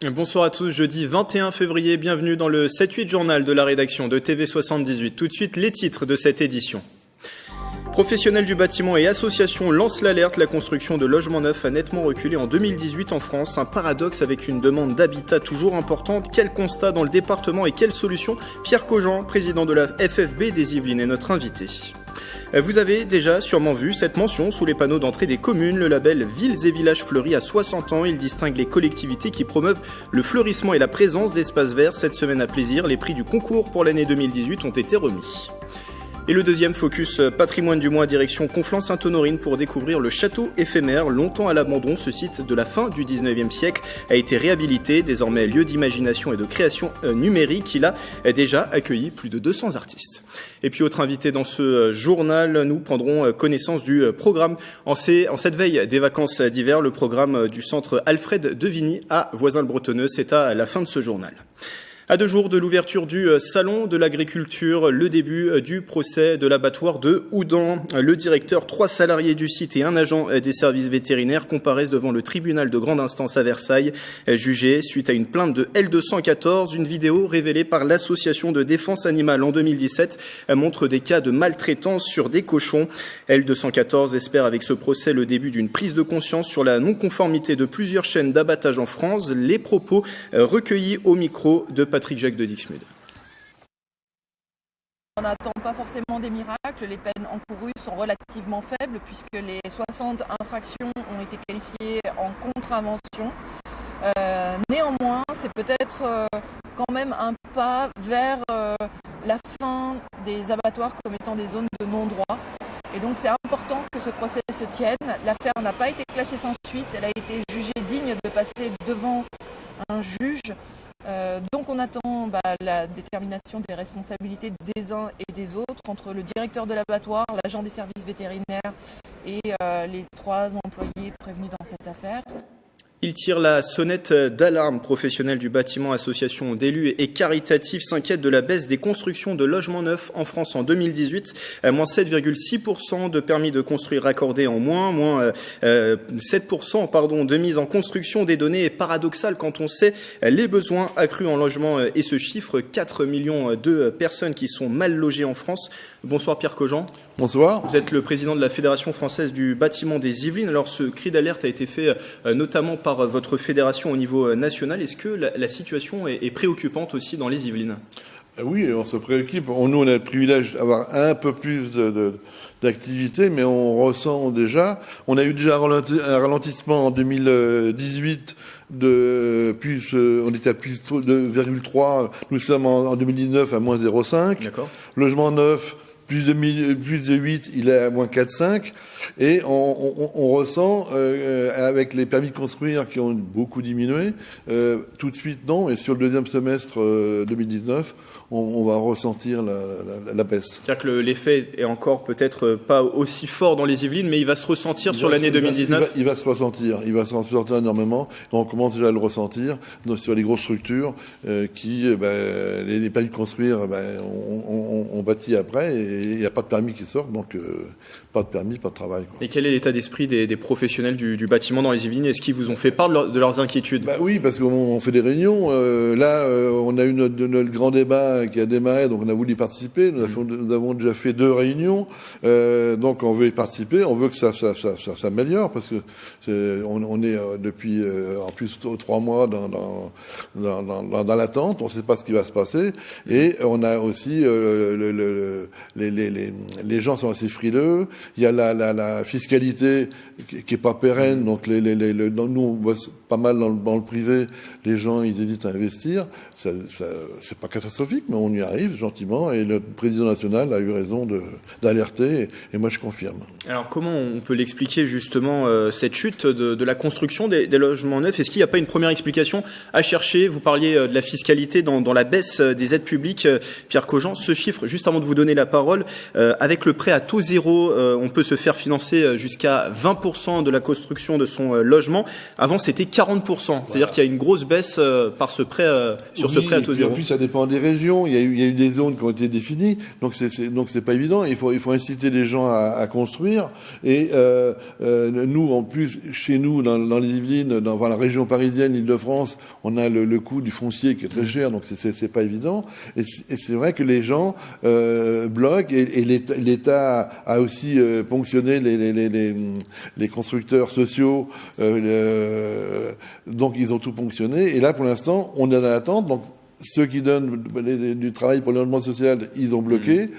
Bonsoir à tous, jeudi 21 février, bienvenue dans le 7-8 journal de la rédaction de TV78. Tout de suite, les titres de cette édition. Professionnels du bâtiment et associations lancent l'alerte. La construction de logements neufs a nettement reculé en 2018 en France. Un paradoxe avec une demande d'habitat toujours importante. Quel constat dans le département et quelles solutions? Pierre Cogent, président de la FFB des Yvelines, est notre invité. Vous avez déjà sûrement vu cette mention sous les panneaux d'entrée des communes. Le label Villes et Villages Fleuris a 60 ans. Il distingue les collectivités qui promeuvent le fleurissement et la présence d'espaces verts. Cette semaine à plaisir, les prix du concours pour l'année 2018 ont été remis. Et le deuxième focus patrimoine du mois, direction Conflans-Sainte-Honorine pour découvrir le château éphémère. Longtemps à l'abandon, ce site de la fin du 19e siècle a été réhabilité, désormais lieu d'imagination et de création numérique. Il a déjà accueilli plus de 200 artistes. Et puis autre invité dans ce journal, nous prendrons connaissance du programme en cette veille des vacances d'hiver, le programme du centre Alfred de Vigny à Voisins-le-Bretonneux. C'est à la fin de ce journal. À 2 jours de l'ouverture du salon de l'agriculture, le début du procès de l'abattoir de Houdan. Le directeur, 3 salariés du site et un agent des services vétérinaires comparaissent devant le tribunal de grande instance à Versailles, jugés suite à une plainte de L214. Une vidéo révélée par l'association de défense animale en 2017 montre des cas de maltraitance sur des cochons. L214 espère avec ce procès le début d'une prise de conscience sur la non-conformité de plusieurs chaînes d'abattage en France. Les propos recueillis au micro de Patrick Jacques de Dixmude. On n'attend pas forcément des miracles, les peines encourues sont relativement faibles puisque les 60 infractions ont été qualifiées en contravention. Néanmoins, c'est peut-être quand même un pas vers la fin des abattoirs comme étant des zones de non-droit. Et donc c'est important que ce procès se tienne. L'affaire n'a pas été classée sans suite, elle a été jugée digne de passer devant un juge. Donc on attend la détermination des responsabilités des uns et des autres entre le directeur de l'abattoir, l'agent des services vétérinaires et les 3 employés prévenus dans cette affaire. Il tire la sonnette d'alarme. Professionnels du bâtiment, associations d'élus et caritatifs s'inquiètent de la baisse des constructions de logements neufs en France en 2018. Moins 7,6% de permis de construire accordés en moins 7% de mise en construction. Des données paradoxales quand on sait les besoins accrus en logement et ce chiffre, 4 millions de personnes qui sont mal logées en France. Bonsoir Pierre Cogent. Bonsoir. Vous êtes le président de la Fédération française du bâtiment des Yvelines. Alors ce cri d'alerte a été fait notamment par votre fédération au niveau national. Est-ce que la situation est préoccupante aussi dans les Yvelines? Oui, on se préoccupe. Nous, on a le privilège d'avoir un peu plus d'activité, mais on ressent déjà. On a eu déjà un ralentissement en 2018 on était à plus de 2,3. Nous sommes en 2019 à moins 0,5. D'accord. Logement neuf, plus de 8, il est à moins 4,5. Et on ressent, avec les permis de construire qui ont beaucoup diminué, tout de suite non, et sur le deuxième semestre 2019, on va ressentir la baisse. C'est-à-dire que l'effet est encore peut-être pas aussi fort dans les Yvelines, mais il va se ressentir sur l'année 2019. Il va se ressentir énormément. Et on commence déjà à le ressentir sur les grosses structures les permis de construire, on bâtit après et il n'y a pas de permis qui sort, donc pas de permis, pas de travail. Et quel est l'état d'esprit des professionnels du bâtiment dans les Yvelines? Est-ce qu'ils vous ont fait part de leurs inquiétudes? Oui, parce qu'on fait des réunions. On a eu notre grand débat qui a démarré, donc on a voulu y participer. Nous avons déjà fait 2 réunions, donc on veut y participer. On veut que ça s'améliore, parce que on est depuis en plus 3 mois dans l'attente. On ne sait pas ce qui va se passer, et on a aussi les gens sont assez frileux. Il y a la fiscalité qui est pas pérenne, donc nous on bosse pas mal dans le privé. Les gens ils hésitent à investir. C'est pas catastrophique, mais on y arrive gentiment. Et le président national a eu raison d'alerter, et moi je confirme. Alors comment on peut l'expliquer justement cette chute de la construction des logements neufs? Est-ce qu'il n'y a pas une première explication à chercher? Vous parliez de la fiscalité dans la baisse des aides publiques, Pierre Cogent. Ce chiffre, juste avant de vous donner la parole, parole. Avec le prêt à taux zéro, on peut se faire financer jusqu'à 20% de la construction de son logement. Avant, c'était 40%. Voilà. C'est-à-dire qu'il y a une grosse baisse par ce prêt, ce prêt à taux zéro. En plus, ça dépend des régions. Il y a eu des zones qui ont été définies. Donc, c'est pas évident. Il faut inciter les gens à construire. Et nous, en plus, chez nous, dans les Yvelines, dans la région parisienne, Île-de-France, on a le coût du foncier qui est très cher. Donc, c'est pas évident. Et c'est vrai que les gens bloquent. Et l'État a aussi ponctionné les constructeurs sociaux. Donc, ils ont tout ponctionné. Et là, pour l'instant, on est en attente. Donc, ceux qui donnent du travail pour le logement social, ils ont bloqué.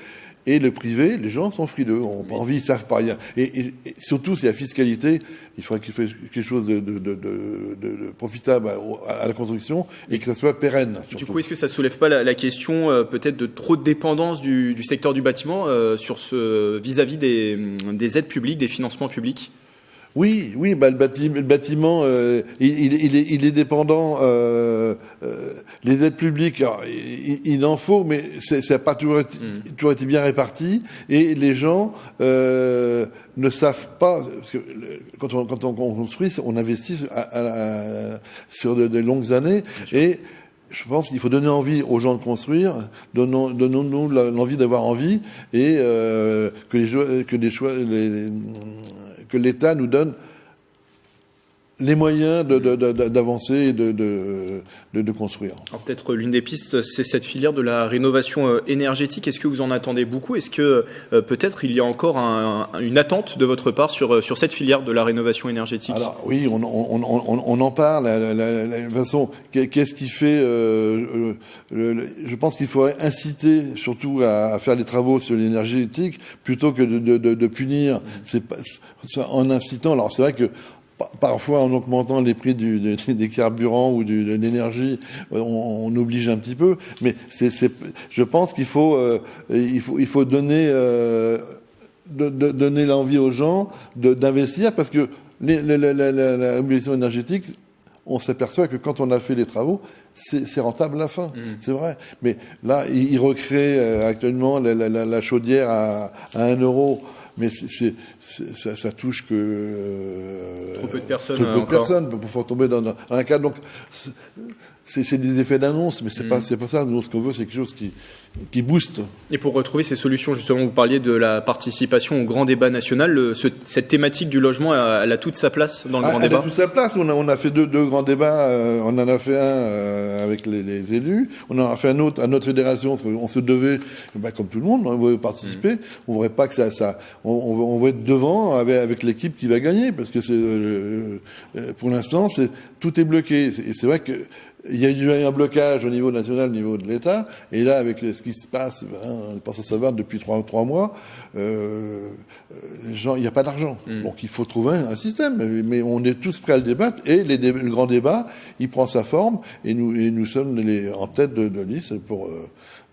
Et le privé, les gens sont frileux, ont pas envie, ils savent pas rien. Et surtout, c'est la fiscalité. Il faudrait qu'il fasse quelque chose de profitable à la construction et que ça soit pérenne. Surtout. Du coup, est-ce que ça soulève pas la question peut-être de trop de dépendance du secteur du bâtiment sur vis-à-vis des aides publiques, des financements publics? Oui, le bâtiment, il est dépendant. Les aides publiques, alors, il en faut, mais ça n'a pas toujours été bien réparti. Et les gens ne savent pas, parce que quand on construit, on investit sur de longues années. Et je pense qu'il faut donner envie aux gens de construire, donnons-nous l'envie d'avoir envie, et que l'État nous donne les moyens d'avancer et de construire. Alors peut-être l'une des pistes, c'est cette filière de la rénovation énergétique. Est-ce que vous en attendez beaucoup? Est-ce que peut-être il y a encore une attente de votre part sur cette filière de la rénovation énergétique? Alors oui, on en parle. De toute façon, qu'est-ce qui fait je pense qu'il faudrait inciter surtout à faire des travaux sur l'énergétique plutôt que de punir. C'est pas, en incitant. Alors c'est vrai que parfois, en augmentant les prix des carburants ou de l'énergie, on oblige un petit peu. Mais je pense qu'il faut donner l'envie aux gens d'investir, parce que la révolution énergétique, on s'aperçoit que quand on a fait les travaux, c'est rentable à la fin. C'est vrai. Mais là, ils recréent actuellement la chaudière à 1 euro. Mais ça touche que trop peu de personnes. Trop peu de personnes pour tomber dans un cas. Donc c'est des effets d'annonce, mais c'est pas ça. Nous, ce qu'on veut, c'est quelque chose qui booste. Et pour retrouver ces solutions, justement, vous parliez de la participation au grand débat national. Cette thématique du logement, elle a toute sa place dans le grand débat. Elle a toute sa place. On a fait deux grands débats. On en a fait un avec les élus. On en a fait un autre à notre fédération, parce qu'on se devait, comme tout le monde, on veut participer. On voudrait pas que on veut être devant avec l'équipe qui va gagner, parce que pour l'instant, tout est bloqué. Et c'est vrai que il y a eu un blocage au niveau national, au niveau de l'État, et là, avec ce qui se passe, on pense à savoir depuis 3 mois, les gens, il n'y a pas d'argent. Donc il faut trouver un système, mais on est tous prêts à le débattre, et le grand débat, il prend sa forme, et nous sommes en tête de liste pour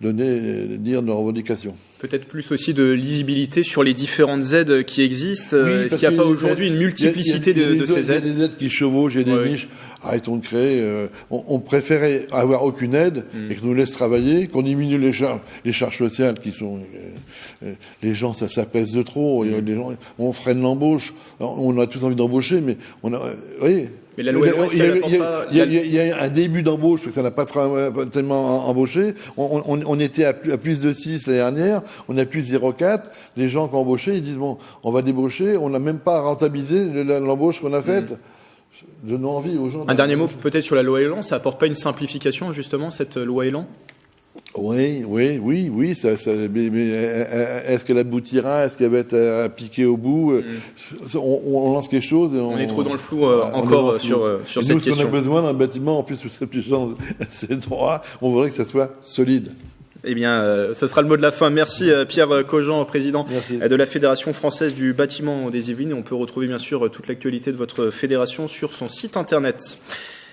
dire nos revendications. Peut-être plus aussi de lisibilité sur les différentes aides qui existent. Oui, est-ce qu'il n'y a pas aujourd'hui une multiplicité de ces aides? Il y a des aides qui chevauchent, il y a des niches. Arrêtons de créer. On préférait avoir aucune aide et qu'on nous laisse travailler, qu'on diminue les charges sociales qui sont... les gens, ça pèse de trop. Les gens, on freine l'embauche. On a tous envie d'embaucher, mais oui. Mais la loi il y a un début d'embauche, parce que ça n'a pas tellement embauché. On était à plus de 6 l'année dernière, on a plus de 0,4. Les gens qui ont embauché, ils disent, bon, on va débaucher, on n'a même pas rentabilisé l'embauche qu'on a faite. Donnons envie aux gens. Un dernier mot peut-être sur la loi Elan, ça apporte pas une simplification justement, cette loi Elan? Oui. Mais est-ce qu'elle aboutira? Est-ce qu'elle va être appliquée au bout? On lance quelque chose. Et on est trop dans le flou encore sur cette question. Nous, ce qu'on a besoin d'un bâtiment, en plus, c'est droit, on voudrait que ça soit solide. Eh bien, ce sera le mot de la fin. Merci Pierre Cogent, président de la Fédération française du bâtiment des Yvelines. On peut retrouver bien sûr toute l'actualité de votre fédération sur son site internet.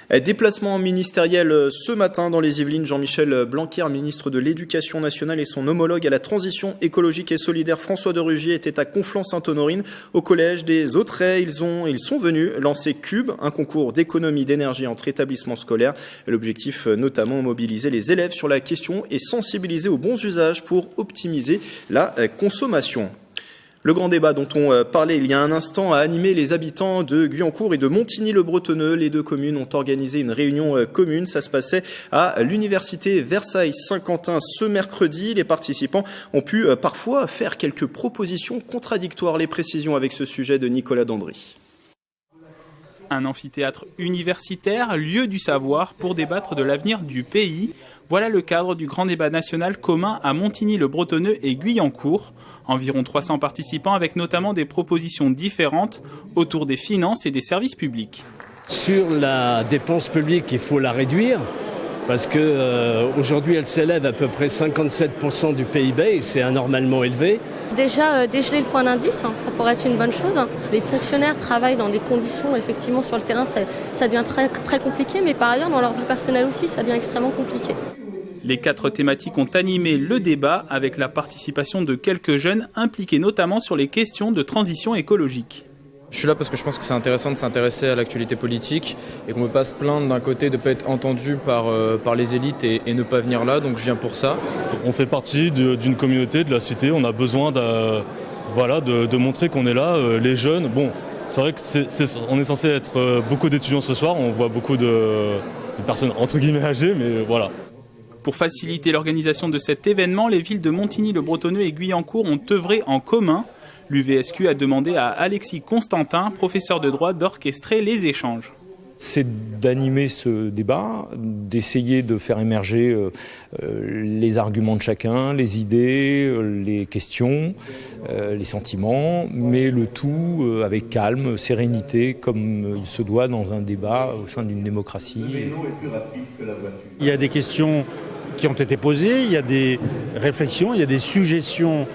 Déplacement ministériel ce matin dans les Yvelines. Jean-Michel Blanquer, ministre de l'Éducation nationale, et son homologue à la transition écologique et solidaire, François de Rugy, étaient à Conflans-Sainte-Honorine au collège des Autrets. Ils sont venus lancer Cube, un concours d'économie d'énergie entre établissements scolaires. L'objectif notamment mobiliser les élèves sur la question et sensibiliser aux bons usages pour optimiser la consommation. Le grand débat dont on parlait il y a un instant a animé les habitants de Guyancourt et de Montigny-le-Bretonneux. Les deux communes ont organisé une réunion commune. Ça se passait à l'université Versailles-Saint-Quentin ce mercredi. Les participants ont pu parfois faire quelques propositions contradictoires. Les précisions avec ce sujet de Nicolas Dandry. Un amphithéâtre universitaire, lieu du savoir pour débattre de l'avenir du pays. Voilà le cadre du grand débat national commun à Montigny-le-Bretonneux et Guyancourt. Environ 300 participants avec notamment des propositions différentes autour des finances et des services publics. Sur la dépense publique, il faut la réduire parce qu'aujourd'hui elle s'élève à peu près 57% du PIB et c'est anormalement élevé. Déjà dégeler le point d'indice, ça pourrait être une bonne chose. Les fonctionnaires travaillent dans des conditions, effectivement sur le terrain ça devient très, très compliqué, mais par ailleurs dans leur vie personnelle aussi ça devient extrêmement compliqué. Les 4 thématiques ont animé le débat avec la participation de quelques jeunes impliqués notamment sur les questions de transition écologique. Je suis là parce que je pense que c'est intéressant de s'intéresser à l'actualité politique et qu'on ne peut pas se plaindre d'un côté de ne pas être entendu par les élites et ne pas venir là, donc je viens pour ça. On fait partie d'une communauté, de la cité, on a besoin de montrer qu'on est là, les jeunes. Bon, c'est vrai qu'on est censé être beaucoup d'étudiants ce soir, on voit beaucoup de personnes entre guillemets âgées, mais voilà. Pour faciliter l'organisation de cet événement, les villes de Montigny-le-Bretonneux et Guyancourt ont œuvré en commun. L'UVSQ a demandé à Alexis Constantin, professeur de droit, d'orchestrer les échanges. C'est d'animer ce débat, d'essayer de faire émerger les arguments de chacun, les idées, les questions, les sentiments, mais le tout avec calme, sérénité, comme il se doit dans un débat au sein d'une démocratie. Il y a des questions qui ont été posées, il y a des réflexions, il y a des suggestions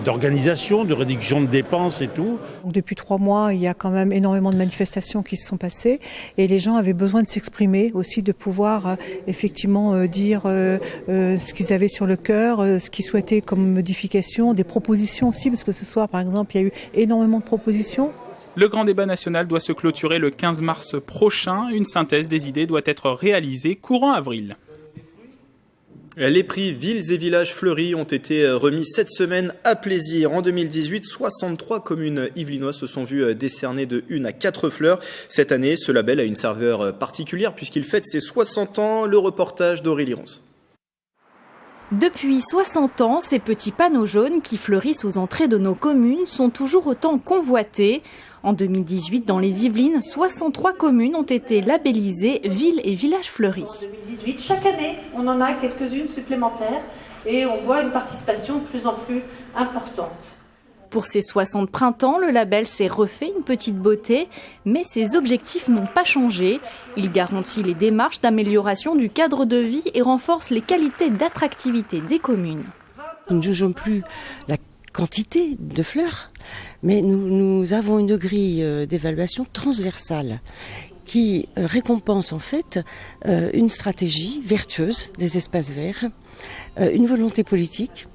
d'organisation, de réduction de dépenses et tout. Depuis 3 mois, il y a quand même énormément de manifestations qui se sont passées et les gens avaient besoin de s'exprimer, aussi de pouvoir effectivement dire ce qu'ils avaient sur le cœur, ce qu'ils souhaitaient comme modification, des propositions aussi, parce que ce soir, par exemple, il y a eu énormément de propositions. Le grand débat national doit se clôturer le 15 mars prochain. Une synthèse des idées doit être réalisée courant avril. Les prix Villes et Villages Fleuris ont été remis cette semaine à Plaisir. En 2018, 63 communes yvelinoises se sont vues décerner de 1 à 4 fleurs. Cette année, ce label a une saveur particulière puisqu'il fête ses 60 ans. Le reportage d'Aurélie Ronze. Depuis 60 ans, ces petits panneaux jaunes qui fleurissent aux entrées de nos communes sont toujours autant convoités. En 2018, dans les Yvelines, 63 communes ont été labellisées Villes et Villages Fleuris. En 2018, chaque année, on en a quelques-unes supplémentaires et on voit une participation de plus en plus importante. Pour ces 60 printemps, le label s'est refait une petite beauté, mais ses objectifs n'ont pas changé. Il garantit les démarches d'amélioration du cadre de vie et renforce les qualités d'attractivité des communes. Nous ne jugeons plus la quantité de fleurs, mais nous avons une grille d'évaluation transversale qui récompense en fait une stratégie vertueuse des espaces verts, une volonté politique.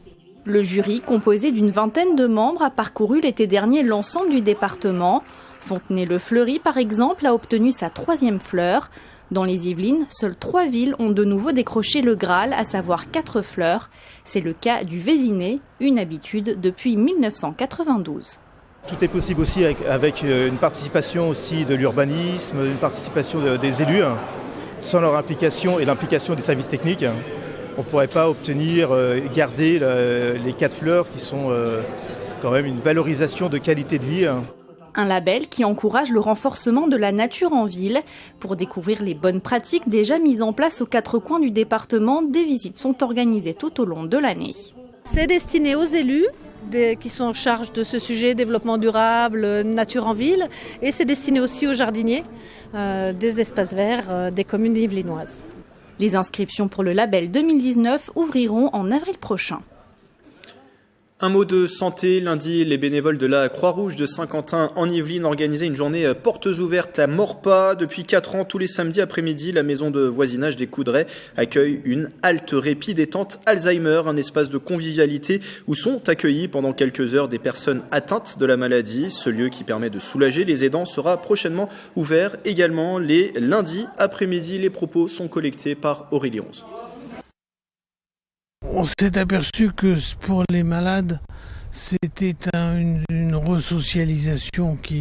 Le jury, composé d'une vingtaine de membres, a parcouru l'été dernier l'ensemble du département. Fontenay-le-Fleury, par exemple, a obtenu sa 3e fleur. Dans les Yvelines, seules 3 villes ont de nouveau décroché le Graal, à savoir 4 fleurs. C'est le cas du Vésiné, une habitude depuis 1992. Tout est possible aussi avec une participation aussi de l'urbanisme, une participation des élus. Sans leur implication et l'implication des services techniques, on ne pourrait pas obtenir et garder les 4 fleurs qui sont quand même une valorisation de qualité de vie. Un label qui encourage le renforcement de la nature en ville. Pour découvrir les bonnes pratiques déjà mises en place aux 4 coins du département, des visites sont organisées tout au long de l'année. C'est destiné aux élus qui sont en charge de ce sujet, développement durable, nature en ville, et c'est destiné aussi aux jardiniers des espaces verts des communes yvelinoises. Les inscriptions pour le label 2019 ouvriront en avril prochain. Un mot de santé. Lundi, les bénévoles de la Croix-Rouge de Saint-Quentin en Yvelines organisaient une journée portes ouvertes à Maurepas. Depuis 4 ans, tous les samedis après-midi, la maison de voisinage des Coudrais accueille une halte répit détente Alzheimer, un espace de convivialité où sont accueillis pendant quelques heures des personnes atteintes de la maladie. Ce lieu qui permet de soulager les aidants sera prochainement ouvert également les lundis après-midi. Les propos sont collectés par Aurélie Ronze. On s'est aperçu que pour les malades, c'était une resocialisation qui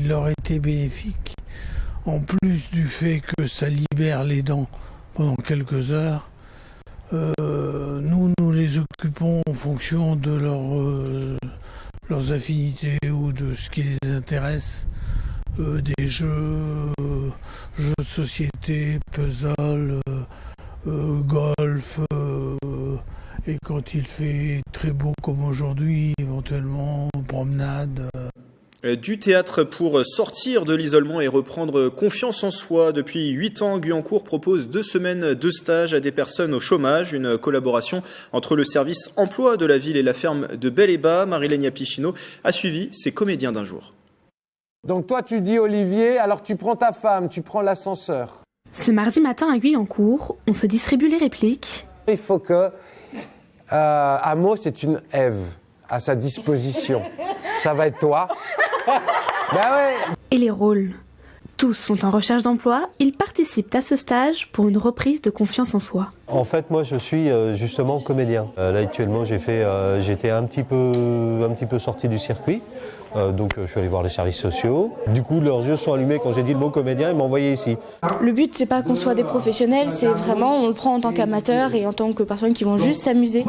leur était bénéfique. En plus du fait que ça libère les dents pendant quelques heures, nous les occupons en fonction de leurs affinités ou de ce qui les intéresse. Des jeux de société, puzzle, golf, et quand il fait très beau comme aujourd'hui, éventuellement promenade. Du théâtre pour sortir de l'isolement et reprendre confiance en soi. Depuis 8 ans, Guyancourt propose 2 semaines de stage à des personnes au chômage. Une collaboration entre le service emploi de la ville et la ferme de Bel-et-Bas. Marilène Yapichino a suivi ces comédiens d'un jour. Donc toi tu dis Olivier, alors tu prends ta femme, tu prends l'ascenseur. Ce mardi matin à Guyancourt, on se distribue les répliques. Il faut que Amos est une Ève à sa disposition. Ça va être toi. Ben ouais. Et les rôles. Tous sont en recherche d'emploi, ils participent à ce stage pour une reprise de confiance en soi. En fait, moi, je suis justement comédien. Là, actuellement, j'étais un petit peu sorti du circuit. Donc, je suis allé voir les services sociaux. Du coup, leurs yeux sont allumés quand j'ai dit le mot comédien, ils m'ont envoyé ici. Le but, c'est pas qu'on soit des professionnels, c'est vraiment, on le prend en tant qu'amateur et en tant que personnes qui vont juste s'amuser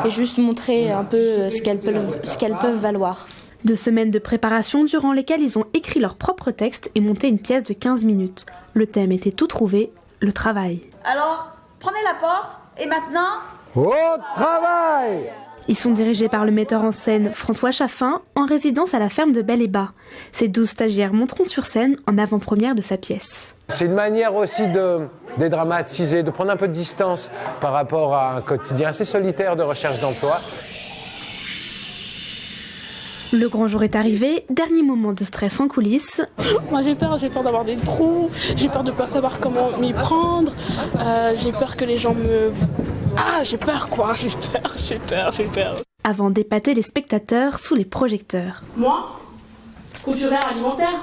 et juste montrer un peu ce qu'elles peuvent valoir. 2 semaines de préparation durant lesquelles ils ont écrit leur propre texte et monté une pièce de 15 minutes. Le thème était tout trouvé, le travail. Alors, prenez la porte et maintenant... Au travail! Ils sont dirigés par le metteur en scène François Chaffin, en résidence à la ferme de Bel-et-Bas. Ces 12 stagiaires monteront sur scène en avant-première de sa pièce. C'est une manière aussi de dédramatiser, de prendre un peu de distance par rapport à un quotidien assez solitaire de recherche d'emploi. Le grand jour est arrivé, dernier moment de stress en coulisses. Moi j'ai peur d'avoir des trous, j'ai peur de ne pas savoir comment m'y prendre, j'ai peur que les gens me... Ah, j'ai peur quoi, j'ai peur. Avant d'épater les spectateurs sous les projecteurs. Moi, couturière alimentaire.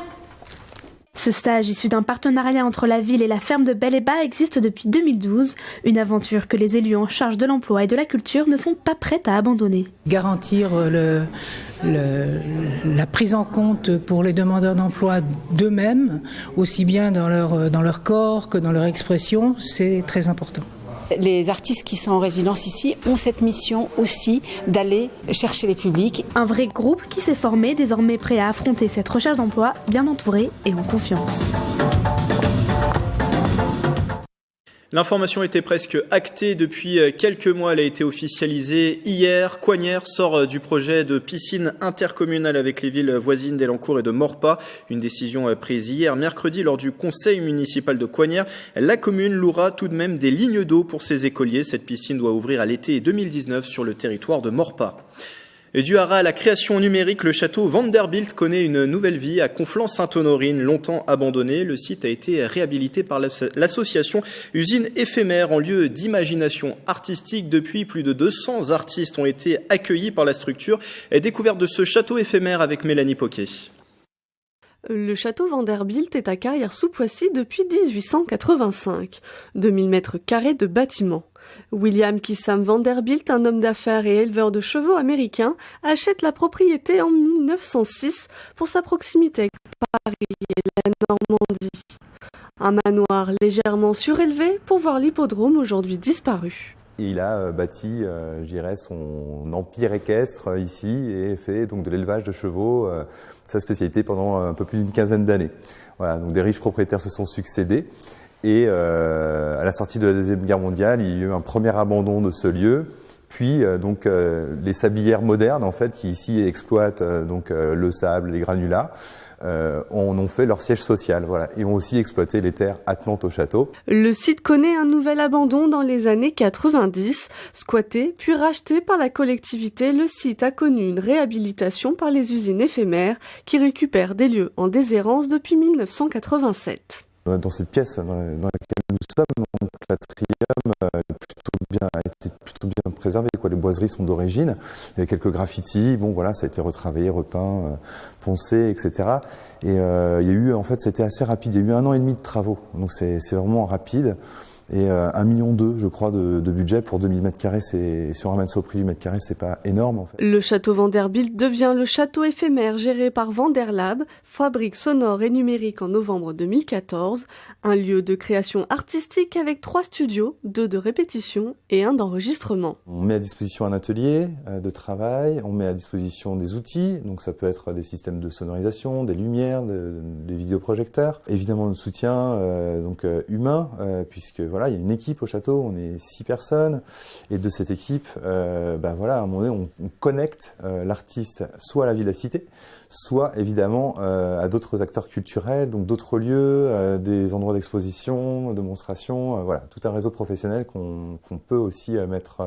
Ce stage issu d'un partenariat entre la ville et la ferme de Bel-et-Bas existe depuis 2012, une aventure que les élus en charge de l'emploi et de la culture ne sont pas prêts à abandonner. Garantir la prise en compte pour les demandeurs d'emploi d'eux-mêmes, aussi bien dans leur corps que dans leur expression, c'est très important. Les artistes qui sont en résidence ici ont cette mission aussi d'aller chercher les publics. Un vrai groupe qui s'est formé, désormais prêt à affronter cette recherche d'emploi, bien entouré et en confiance. L'information était presque actée depuis quelques mois. Elle a été officialisée hier. Coignères sort du projet de piscine intercommunale avec les villes voisines d'Elancourt et de Maurepas. Une décision prise hier, mercredi, lors du conseil municipal de Coignères. La commune louera tout de même des lignes d'eau pour ses écoliers. Cette piscine doit ouvrir à l'été 2019 sur le territoire de Maurepas. Et du haras à la création numérique, le château Vanderbilt connaît une nouvelle vie à Conflans-Sainte-Honorine. Longtemps abandonné, le site a été réhabilité par l'association Usine Éphémère en lieu d'imagination artistique. Depuis, plus de 200 artistes ont été accueillis par la structure. Et découverte de ce château éphémère avec Mélanie Poquet. Le château Vanderbilt est à Carrière-sous-Poissy depuis 1885. 2000 mètres carrés de bâtiments. William Kissam Vanderbilt, un homme d'affaires et éleveur de chevaux américain, achète la propriété en 1906 pour sa proximité avec Paris et la Normandie. Un manoir légèrement surélevé pour voir l'hippodrome aujourd'hui disparu. Il a bâti, son empire équestre ici et fait donc de l'élevage de chevaux sa spécialité pendant un peu plus d'une quinzaine d'années. Voilà, donc des riches propriétaires se sont succédés. Et à la sortie de la Deuxième Guerre mondiale, il y a eu un premier abandon de ce lieu. Puis les sablières modernes, en fait, qui ici exploitent le sable, les granulats, en ont fait leur siège social. Voilà. Ils ont aussi exploité les terres attenantes au château. Le site connaît un nouvel abandon dans les années 90. Squatté puis racheté par la collectivité, le site a connu une réhabilitation par les usines éphémères qui récupèrent des lieux en déshérence depuis 1987. Dans cette pièce dans laquelle nous sommes, donc l'atrium a été plutôt bien préservé. Les boiseries sont d'origine. Il y a quelques graffitis. Bon, voilà, ça a été retravaillé, repeint, poncé, etc. Et il y a eu, en fait, c'était assez rapide. Il y a eu 1 an et demi de travaux. Donc c'est vraiment rapide. Et 1,2 million, je crois, de budget pour 2000 m². Si on ramène ça au prix du mètre carré, c'est pas énorme, en fait. Le château Vanderbilt devient le château éphémère géré par Vanderlab, fabrique sonore et numérique en novembre 2014. Un lieu de création artistique avec 3 studios, 2 de répétition et 1 d'enregistrement. On met à disposition un atelier de travail, on met à disposition des outils, donc ça peut être des systèmes de sonorisation, des lumières, des vidéoprojecteurs. Évidemment, notre soutien humain, puisque voilà, il y a une équipe au château, on est 6 personnes, et de cette équipe, à un moment donné, on connecte l'artiste soit à la vie de la cité, soit évidemment à d'autres acteurs culturels, donc d'autres lieux, des endroits d'exposition, de démonstration, voilà, tout un réseau professionnel qu'on peut aussi mettre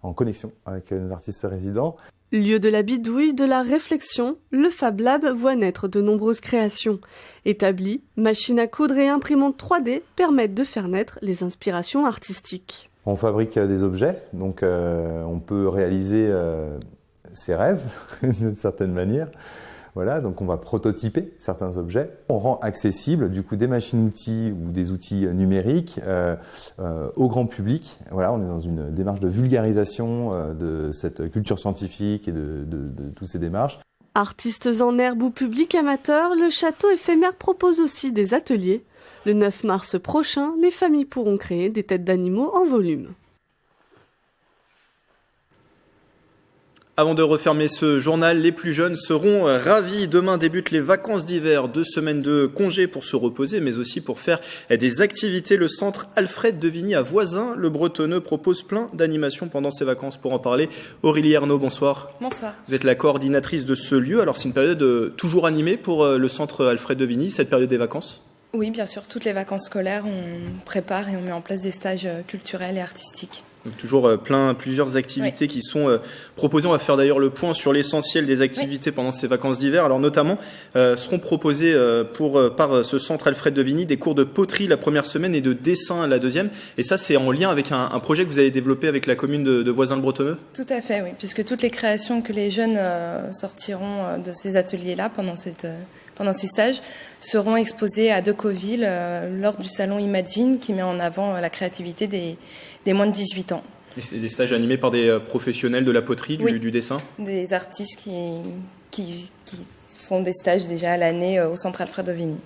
en connexion avec nos artistes résidents. Lieu de la bidouille, de la réflexion, le Fab Lab voit naître de nombreuses créations. Établies, machines à coudre et imprimantes 3D permettent de faire naître les inspirations artistiques. On fabrique des objets, donc on peut réaliser ses rêves d'une certaine manière. Voilà, donc on va prototyper certains objets. On rend accessible du coup des machines-outils ou des outils numériques au grand public. Voilà, on est dans une démarche de vulgarisation de cette culture scientifique et de toutes ces démarches. Artistes en herbe ou public amateur, le château éphémère propose aussi des ateliers. Le 9 mars prochain, les familles pourront créer des têtes d'animaux en volume. Avant de refermer ce journal, les plus jeunes seront ravis. Demain débutent les vacances d'hiver, 2 semaines de congé pour se reposer, mais aussi pour faire des activités. Le centre Alfred de Vigny à Voisins, le Bretonneux, propose plein d'animations pendant ces vacances. Pour en parler, Aurélie Ernaud, bonsoir. Bonsoir. Vous êtes la coordinatrice de ce lieu. Alors c'est une période toujours animée pour le centre Alfred de Vigny, cette période des vacances ? Oui, bien sûr. Toutes les vacances scolaires, on prépare et on met en place des stages culturels et artistiques. Donc toujours plusieurs activités qui sont proposées. On va faire d'ailleurs le point sur l'essentiel des activités pendant ces vacances d'hiver. Alors notamment seront proposés par ce centre Alfred de Vigny des cours de poterie la première semaine et de dessin la deuxième. Et ça, c'est en lien avec un projet que vous avez développé avec la commune de Voisins-le-Bretonneux ? Tout à fait, oui. Puisque toutes les créations que les jeunes sortiront de ces ateliers-là pendant ces stages seront exposées à Decauville lors du salon Imagine qui met en avant la créativité des moins de 18 ans. Et c'est des stages animés par des professionnels de la poterie, du dessin ? Des artistes qui font des stages déjà à l'année au centre Alfred de Vigny.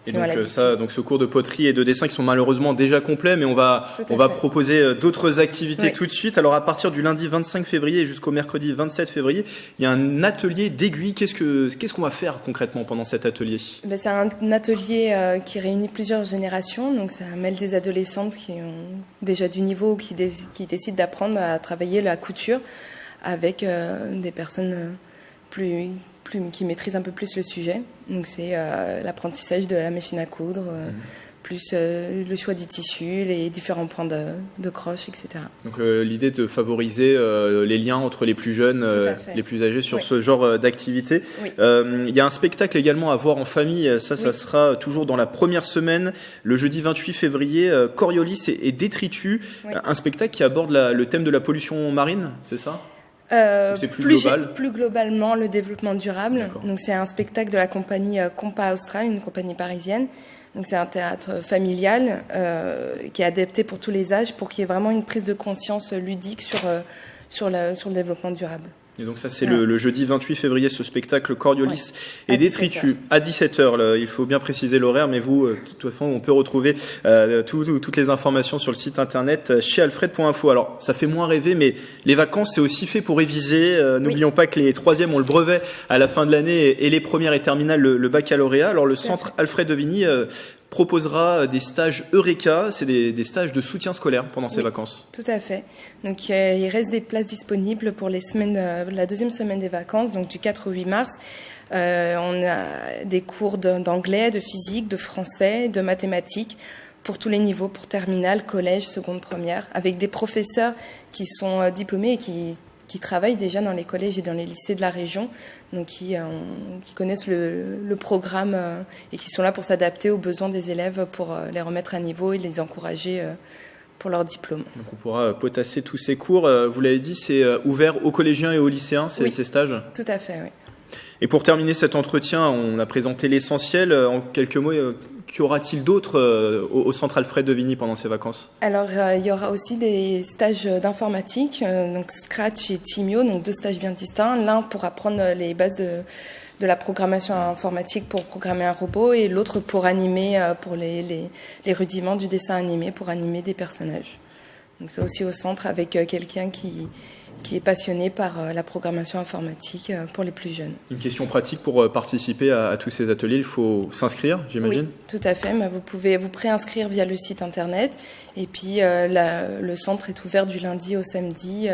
Et donc ce cours de poterie et de dessin qui sont malheureusement déjà complets, mais on va proposer d'autres activités tout de suite. Alors à partir du lundi 25 février jusqu'au mercredi 27 février, il y a un atelier d'aiguille. Qu'est-ce qu'on va faire concrètement pendant cet atelier ? C'est un atelier qui réunit plusieurs générations. Donc ça mêle des adolescentes qui ont déjà du niveau, qui décident d'apprendre à travailler la couture avec des personnes qui maîtrisent un peu plus le sujet. Donc c'est l'apprentissage de la machine à coudre, plus le choix des tissus, les différents points de croche, etc. Donc l'idée de favoriser les liens entre les plus jeunes, les plus âgés sur ce genre d'activité. Oui. Il y a un spectacle également à voir en famille, ça sera toujours dans la première semaine, le jeudi 28 février, Coriolis et Détritus, un spectacle qui aborde le thème de la pollution marine, c'est ça ? C'est plus globalement le développement durable. Donc c'est un spectacle de la compagnie Compa Austral, une compagnie parisienne. Donc c'est un théâtre familial qui est adapté pour tous les âges, pour qu'il y ait vraiment une prise de conscience ludique sur le développement durable. Et donc ça c'est le jeudi 28 février, ce spectacle Coriolis et Détritus à 17h. Il faut bien préciser l'horaire, mais vous, de toute façon, on peut retrouver toutes les informations sur le site internet chez alfred.info. Alors ça fait moins rêver, mais les vacances c'est aussi fait pour réviser. N'oublions pas que les troisièmes ont le brevet à la fin de l'année et les premières et terminales le baccalauréat. Alors le centre Alfred de Vigny proposera des stages Eureka, c'est des stages de soutien scolaire pendant ces vacances. Tout à fait. Donc il reste des places disponibles pour les semaines, la deuxième semaine des vacances, donc du 4 au 8 mars. On a des cours d'anglais, de physique, de français, de mathématiques pour tous les niveaux, pour terminale, collège, seconde, première, avec des professeurs qui sont diplômés et qui travaillent déjà dans les collèges et dans les lycées de la région, donc qui connaissent le programme et qui sont là pour s'adapter aux besoins des élèves, pour les remettre à niveau et les encourager pour leur diplôme. Donc on pourra potasser tous ces cours. Vous l'avez dit, c'est ouvert aux collégiens et aux lycéens, ces stages ? Tout à fait, oui. Et pour terminer cet entretien, on a présenté l'essentiel. En quelques mots, qu'y aura-t-il d'autre au Centre Alfred de Vigny pendant ces vacances ? Alors, il y aura aussi des stages d'informatique, donc Scratch et Timio, donc 2 stages bien distincts. L'un pour apprendre les bases de la programmation informatique pour programmer un robot, et l'autre pour animer, pour les rudiments du dessin animé, pour animer des personnages. Donc c'est aussi au centre avec quelqu'un qui est passionné par la programmation informatique pour les plus jeunes. Une question pratique pour participer à tous ces ateliers, il faut s'inscrire, j'imagine ? Oui, tout à fait. Vous pouvez vous préinscrire via le site internet. Et puis le centre est ouvert du lundi au samedi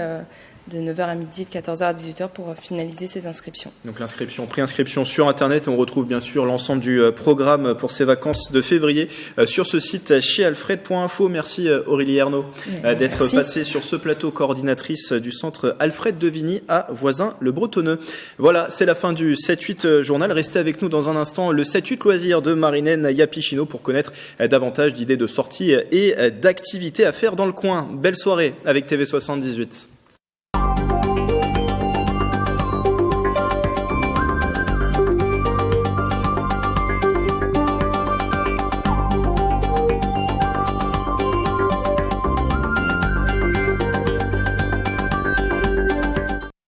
de 9h à midi, de 14h à 18h pour finaliser ces inscriptions. Donc l'inscription, préinscription sur internet, et on retrouve bien sûr l'ensemble du programme pour ces vacances de février sur ce site chez alfred.info. Merci Aurélie Ernaud d'être passée sur ce plateau, coordinatrice du centre Alfred de Vigny à Voisins-le-Bretonneux. Voilà, c'est la fin du 7-8 journal. Restez avec nous dans un instant, le 7-8 loisirs de Marilène Yapichino pour connaître davantage d'idées de sorties et d'activités à faire dans le coin. Belle soirée avec TV78.